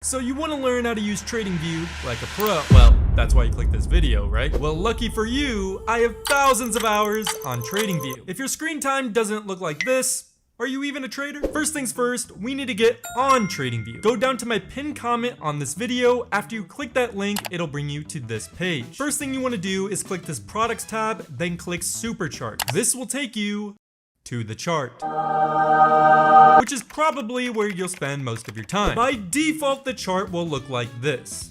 So you want to learn how to use TradingView like a pro. Well, that's why you click this video, right? Well, lucky for you, I have thousands of hours on TradingView. If your screen time doesn't look like this, are you even a trader? First things first, we need to get on TradingView. Go down to my pinned comment on this video. After you click that link, it'll bring you to this page. First thing you want to do is click this products tab, then click super chart. This will take you to the chart, which is probably where you'll spend most of your time. By default, the chart will look like this.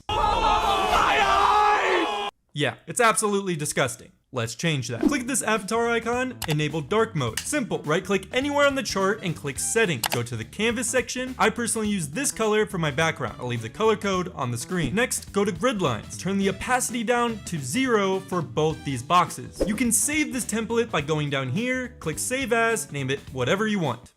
Yeah, it's absolutely disgusting. Let's change that. Click this avatar icon, enable dark mode. Simple, right click anywhere on the chart and click settings. Go to the canvas section. I personally use this color for my background. I'll leave the color code on the screen. Next, go to grid lines. Turn the opacity down to 0 for both these boxes. You can save this template by going down here, click save as, name it whatever you want.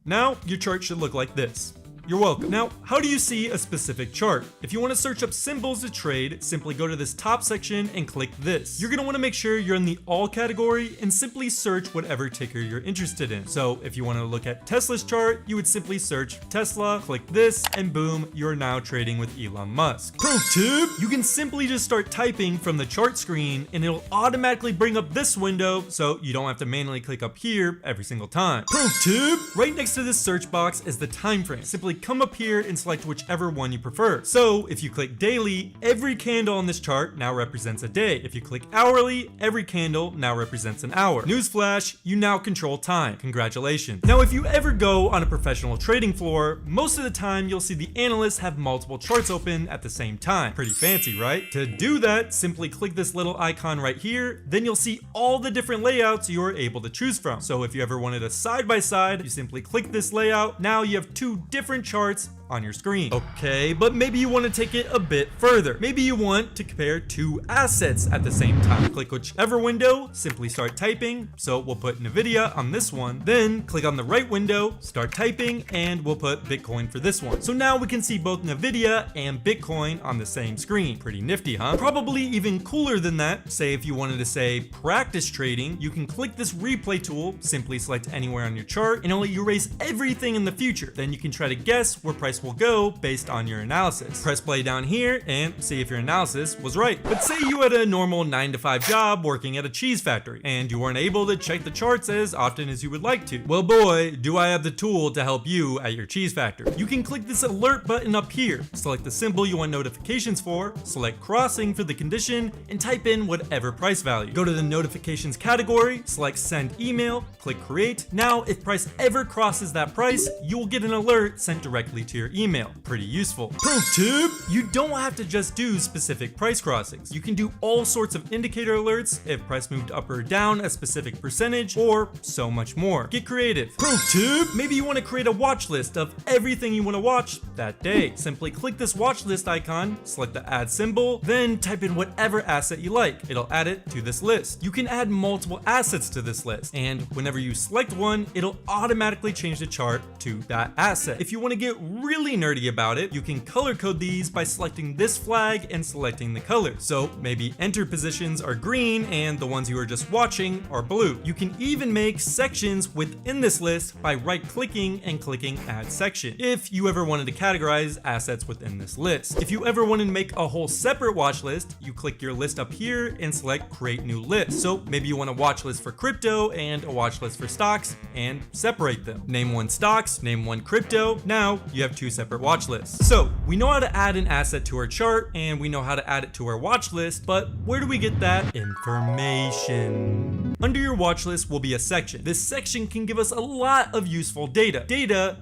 Now, your chart should look like this. You're welcome. Now, how do you see a specific chart? If you want to search up symbols to trade, simply go to this top section and click this. You're going to want to make sure you're in the all category and simply search whatever ticker you're interested in. So if you want to look at Tesla's chart, you would simply search Tesla, click this, and boom, you're now trading with Elon Musk. Pro tip, you can simply just start typing from the chart screen and it'll automatically bring up this window so you don't have to manually click up here every single time. Pro tip, right next to this search box is the time frame. Simply come up here and select whichever one you prefer. So if you click daily, every candle on this chart now represents a day. If you click hourly, every candle now represents an hour. Newsflash, you now control time. Congratulations. Now, if you ever go on a professional trading floor, most of the time you'll see the analysts have multiple charts open at the same time. Pretty fancy, right? To do that, simply click this little icon right here. Then you'll see all the different layouts you are able to choose from. So if you ever wanted a side-by-side, you simply click this layout. Now you have two different charts on your screen. Okay, but maybe you want to take it a bit further. Maybe you want to compare two assets at the same time. Click whichever window, simply start typing. So we'll put Nvidia on this one. Then click on the right window, start typing, and we'll put Bitcoin for this one. So now we can see both Nvidia and Bitcoin on the same screen. Pretty nifty, huh? Probably even cooler than that. Say if you wanted to say practice trading, you can click this replay tool, simply select anywhere on your chart, and it'll erase everything in the future. Then you can try to guess where price will go based on your analysis. Press play down here and see if your analysis was right. But say you had a normal 9-to-5 job working at a cheese factory and you weren't able to check the charts as often as you would like to. Well boy, do I have the tool to help you at your cheese factory. You can click this alert button up here, select the symbol you want notifications for, select crossing for the condition, and type in whatever price value. Go to the notifications category, select send email, click create. Now if price ever crosses that price, you will get an alert sent directly to your email. Pretty useful. Pro tip, you don't have to just do specific price crossings. You can do all sorts of indicator alerts if price moved up or down a specific percentage, or so much more. Get creative. Pro tip, maybe you want to create a watch list of everything you want to watch that day. Simply click this watch list icon, select the add symbol, then type in whatever asset you like. It'll add it to this list. You can add multiple assets to this list, and whenever you select one, it'll automatically change the chart to that asset. If you want to get really nerdy about it, you can color code these by selecting this flag and selecting the color. So maybe enter positions are green and the ones you are just watching are blue. You can even make sections within this list by right clicking and clicking add section if you ever wanted to categorize assets within this list. If you ever wanted to make a whole separate watch list, you click your list up here and select create new list. So maybe you want a watch list for crypto and a watch list for stocks and separate them. Name one stocks, name one crypto. Now you have two separate watch lists. So we know how to add an asset to our chart and we know how to add it to our watch list, but where do we get that information? Under your watch list will be a section. This section can give us a lot of useful data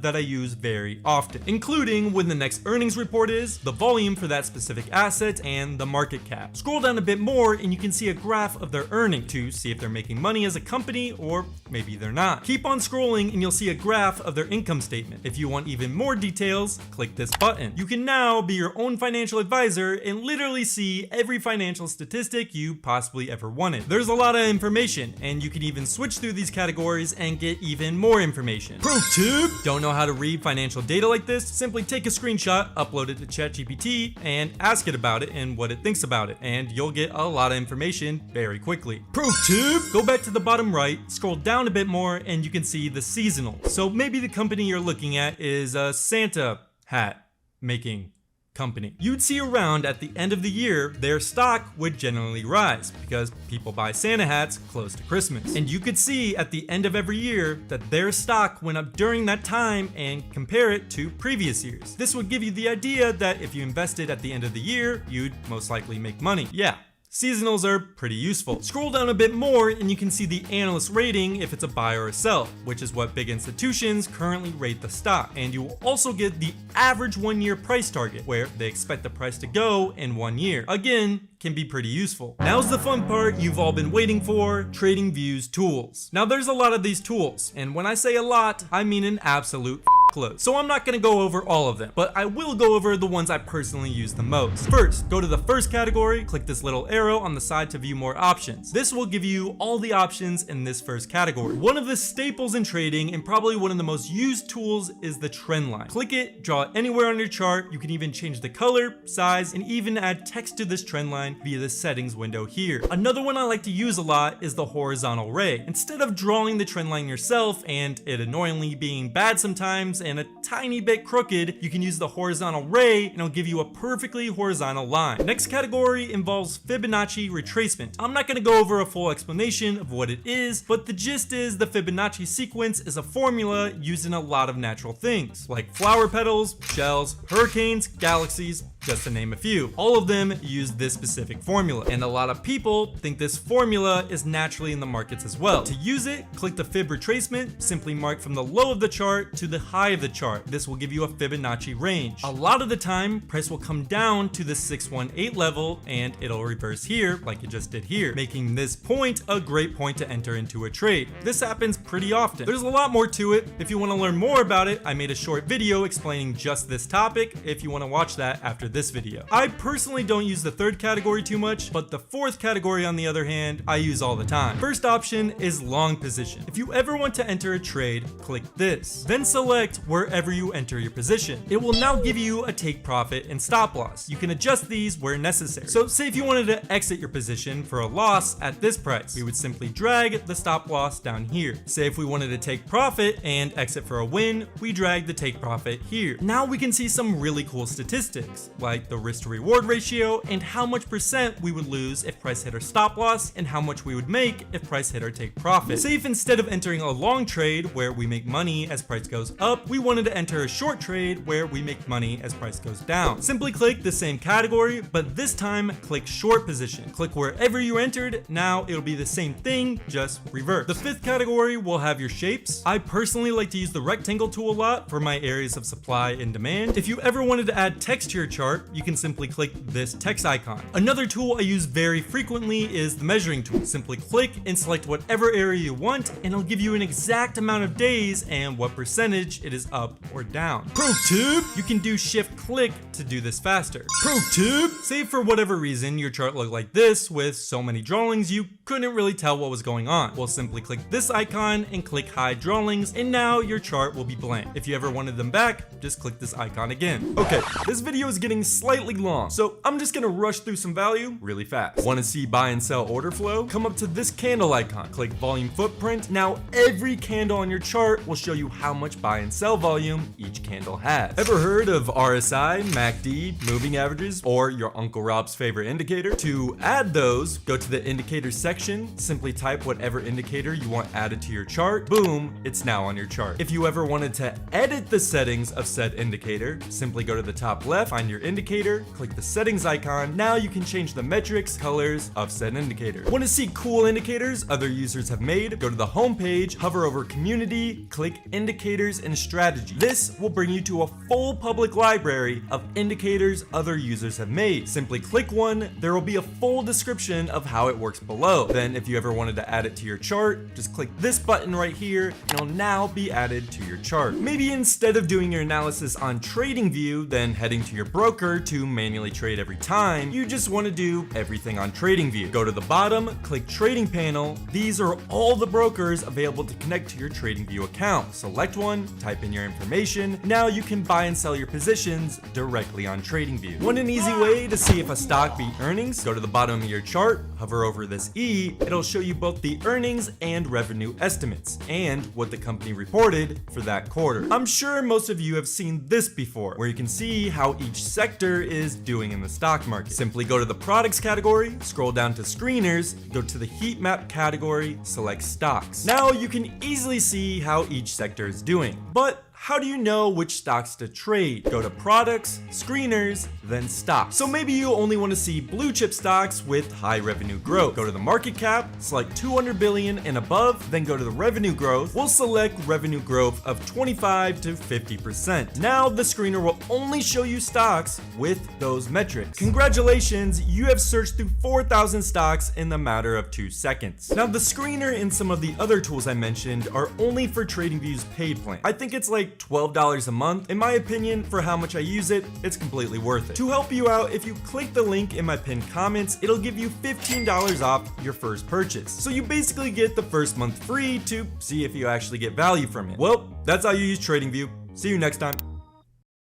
that I use very often, including when the next earnings report is, the volume for that specific asset, and the market cap. Scroll down a bit more and you can see a graph of their earning to see if they're making money as a company or maybe they're not. Keep on scrolling and you'll see a graph of their income statement. If you want even more details, click this button. You can now be your own financial advisor and literally see every financial statistic you possibly ever wanted. There's a lot of information and you can even switch through these categories and get even more information. Pro tip! Don't know how to read financial data like this? Simply take a screenshot, upload it to ChatGPT, and ask it about it and what it thinks about it, and you'll get a lot of information very quickly. Pro tip! Go back to the bottom right, scroll down a bit more, and you can see the seasonal. So maybe the company you're looking at is Santa Santa hat making company. You'd see around at the end of the year, their stock would generally rise because people buy Santa hats close to Christmas. And you could see at the end of every year that their stock went up during that time and compare it to previous years. This would give you the idea that if you invested at the end of the year, you'd most likely make money. Yeah. Seasonals are pretty useful. Scroll down a bit more and you can see the analyst rating if it's a buy or a sell, which is what big institutions currently rate the stock. And you will also get the average 1-year price target, where they expect the price to go in 1 year. Again, can be pretty useful. Now's the fun part you've all been waiting for, TradingView's tools. Now there's a lot of these tools, and when I say a lot, I mean an absolute load. So I'm not gonna go over all of them, but I will go over the ones I personally use the most. First, go to the first category, click this little arrow on the side to view more options. This will give you all the options in this first category. One of the staples in trading and probably one of the most used tools is the trend line. Click it, draw it anywhere on your chart. You can even change the color, size, and even add text to this trend line via the settings window here. Another one I like to use a lot is the horizontal ray. Instead of drawing the trend line yourself and it annoyingly being bad sometimes and a tiny bit crooked, you can use the horizontal ray and it'll give you a perfectly horizontal line. Next category involves Fibonacci retracement. I'm not going to go over a full explanation of what it is, but the gist is the Fibonacci sequence is a formula used in a lot of natural things like flower petals, shells, hurricanes, galaxies, just to name a few. All of them use this specific formula, and a lot of people think this formula is naturally in the markets as well. To use it, click the Fib retracement, simply mark from the low of the chart to the high of the chart. This will give you a Fibonacci range. A lot of the time, price will come down to the 618 level and it'll reverse here like it just did here, making this point a great point to enter into a trade. This happens pretty often. There's a lot more to it. If you want to learn more about it, I made a short video explaining just this topic if you want to watch that after this video. I personally don't use the third category too much, but the fourth category on the other hand, I use all the time. First option is long position. If you ever want to enter a trade, click this. Then select wherever you enter your position. It will now give you a take profit and stop loss. You can adjust these where necessary. So say if you wanted to exit your position for a loss at this price, we would simply drag the stop loss down here. Say if we wanted to take profit and exit for a win, we drag the take profit here. Now we can see some really cool statistics, like the risk to reward ratio and how much percent we would lose if price hit our stop loss and how much we would make if price hit our take profit. Say if instead of entering a long trade where we make money as price goes up, we wanted to enter a short trade where we make money as price goes down. Simply click the same category, but this time click short position. Click wherever you entered. Now it'll be the same thing, just reverse. The fifth category will have your shapes. I personally like to use the rectangle tool a lot for my areas of supply and demand. If you ever wanted to add text to your chart, you can simply click this text icon. Another tool I use very frequently is the measuring tool. Simply click and select whatever area you want, and it'll give you an exact amount of days and what percentage it is up or down. Pro tip, you can do shift click to do this faster. Pro tip, say for whatever reason your chart looked like this with so many drawings you couldn't really tell what was going on. We'll simply click this icon and click hide drawings, and now your chart will be blank. If you ever wanted them back, just click this icon again. Okay, this video is getting slightly long, so I'm just gonna rush through some value really fast. Want to see buy and sell order flow? Come up to this candle icon, click volume footprint. Now every candle on your chart will show you how much buy and sell volume each candle has. Ever heard of RSI, MACD, moving averages, or your Uncle Rob's favorite indicator? To add those, go to the indicator section, simply type whatever indicator you want added to your chart. Boom, it's now on your chart. If you ever wanted to edit the settings of said indicator, simply go to the top left, find your indicator, click the settings icon. Now you can change the metrics, colors of said indicator. Want to see cool indicators other users have made? Go to the home page, hover over community, click indicators and strategy. This will bring you to a full public library of indicators other users have made. Simply click one, there will be a full description of how it works below. Then if you ever wanted to add it to your chart, just click this button right here and it'll now be added to your chart. Maybe instead of doing your analysis on TradingView, then heading to your broker broker to manually trade every time. You just want to do everything on TradingView. Go to the bottom, click Trading Panel. These are all the brokers available to connect to your TradingView account. Select one, type in your information. Now you can buy and sell your positions directly on TradingView. Want an easy way to see if a stock beat earnings? Go to the bottom of your chart, hover over this E. It'll show you both the earnings and revenue estimates and what the company reported for that quarter. I'm sure most of you have seen this before, where you can see how each sector is doing in the stock market. Simply go to the products category, scroll down to screeners, go to the heat map category, select stocks. Now you can easily see how each sector is doing. But how do you know which stocks to trade? Go to products, screeners, then stocks. So maybe you only want to see blue chip stocks with high revenue growth. Go to the market cap, select 200 billion and above, then go to the revenue growth. We'll select revenue growth of 25 to 50%. Now the screener will only show you stocks with those metrics. Congratulations, you have searched through 4,000 stocks in the matter of 2 seconds. Now the screener and some of the other tools I mentioned are only for TradingView's paid plan. I think it's like $12 a month. In my opinion, for how much I use it, it's completely worth it. To help you out, if you click the link in my pinned comments, it'll give you $15 off your first purchase. So you basically get the first month free to see if you actually get value from it. Well, that's how you use TradingView. See you next time.